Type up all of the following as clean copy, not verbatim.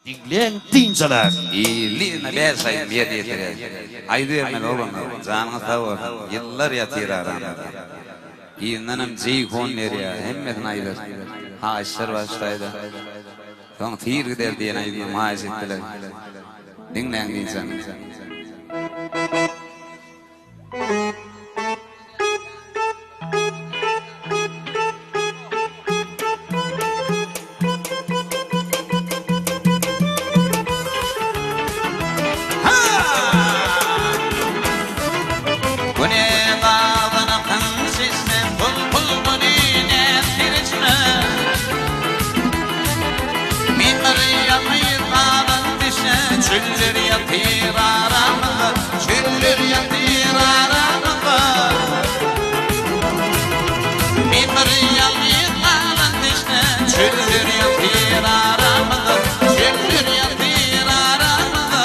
Dinleyen dinçeler. İyiliğine beş ay bir yetirir. Aydı yermeli oğlum. Canı sağ ol. Yıllar yatır aramda. İyinlenim ceyhon nereye. Hemmetin aydır. Ha işler başlaydı. Son tiyir gider diyen aydı. Maaş ettiler. Dinleyen dinçeler. Çüller yatır aramda, çüller yatır aramda. Mimar yalnız kalan dişne, çüller yatır aramda, çüller yatır aramda.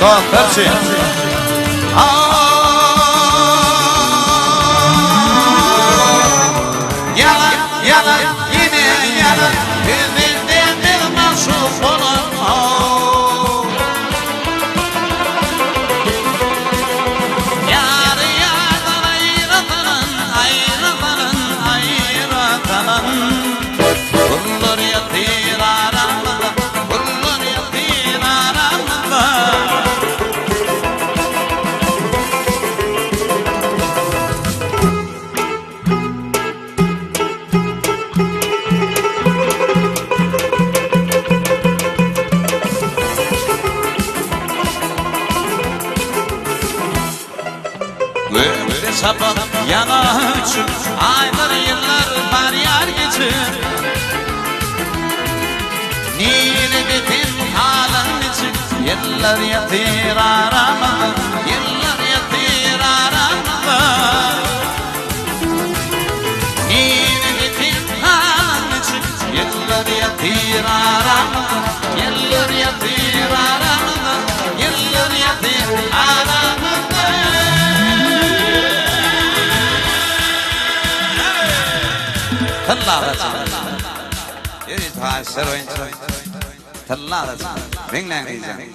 Doktorçi. Yalan, yalan, yine yalan. Bizden bir mahsup olan. Yarı yardan ayrılan, ayrılan, ayrılan. Kullar yatır aramda, kullar yatır aramda. Ömrü sapıp yana uçup aylar yıllar var yar geçir. Nile bitin halın için yıllar yatır aramda, yıllar yatır aramda. Nile bitin halın için yıllar yatır aramda, yıllar yatır aramda, yıllar yatır aramda. Tallada yeri taşlar oyuncu tallada ringlen diyeceğim.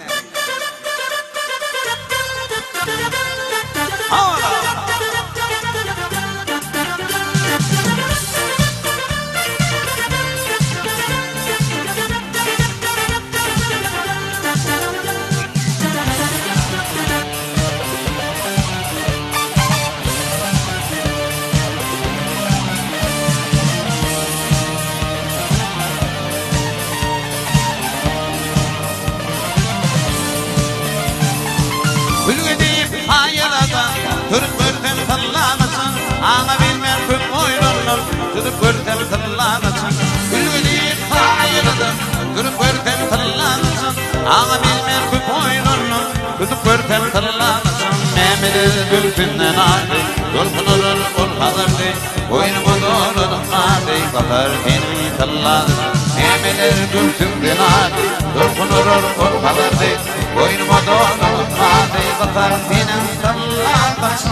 Tutup görtem sallamasın, ana bilmem köp oynanır. Tutup görtem sallamasın, gülü deyip hayırdır. Tutup görtem sallamasın, ana bilmem köp oynanır. Tutup görtem sallamasın, Mehmet'in gültünden aldı. Yorgunurur ol hazırdı, oynumu doğrudum aldı. Bakar beni salladı, Mehmet'in gültünden aldı. Yorgunurur ol hazırdı, boynuma dolanır mavi batar benim sallanmasın.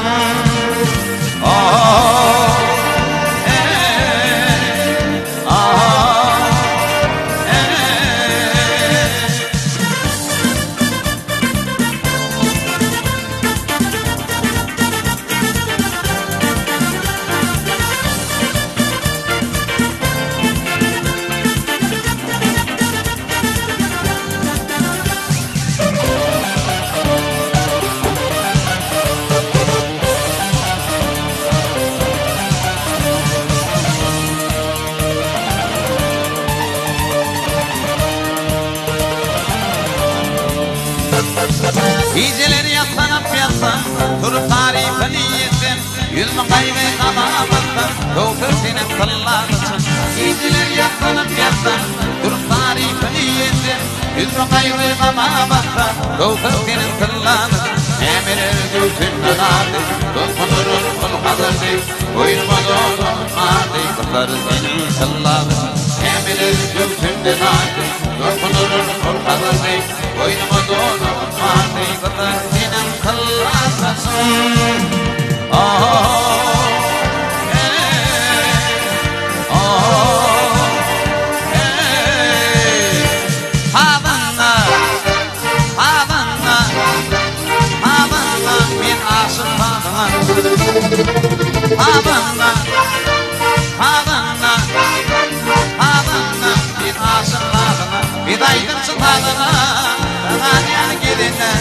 Geceleri yaslanıp yatsam, durup tarifini yesem, yüzme kaybı kalabalıktan, doğdur senin kıllarısın. Geceleri yaslanıp yatsam, durup tarifini yesem, yüzme kaybı kalabalıktan, doğdur senin kıllarısın. Emeler gülsünden aldı, dokunurun kul hazırdı, boynuma dolanmadı, kızlar senin kıllarısın. Emeler gülsünden aldı, dokunurun kul hazırdı, boynuma dolanmadı, kızlar senin kıllarısın. Havanna, havanna, havanna, bir aşıklarına, bir daydım çıtadına, dağın yanı gelinle,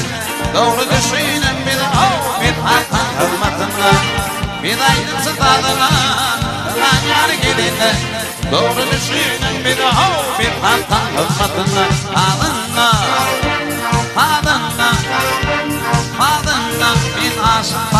doğru düşünün bir hatan hırmatına, bir daydım çıtadına, dağın yanı gelinle, doğru düşünün bir hatan hırmatına. Havanna, havanna, havanna, bir aşık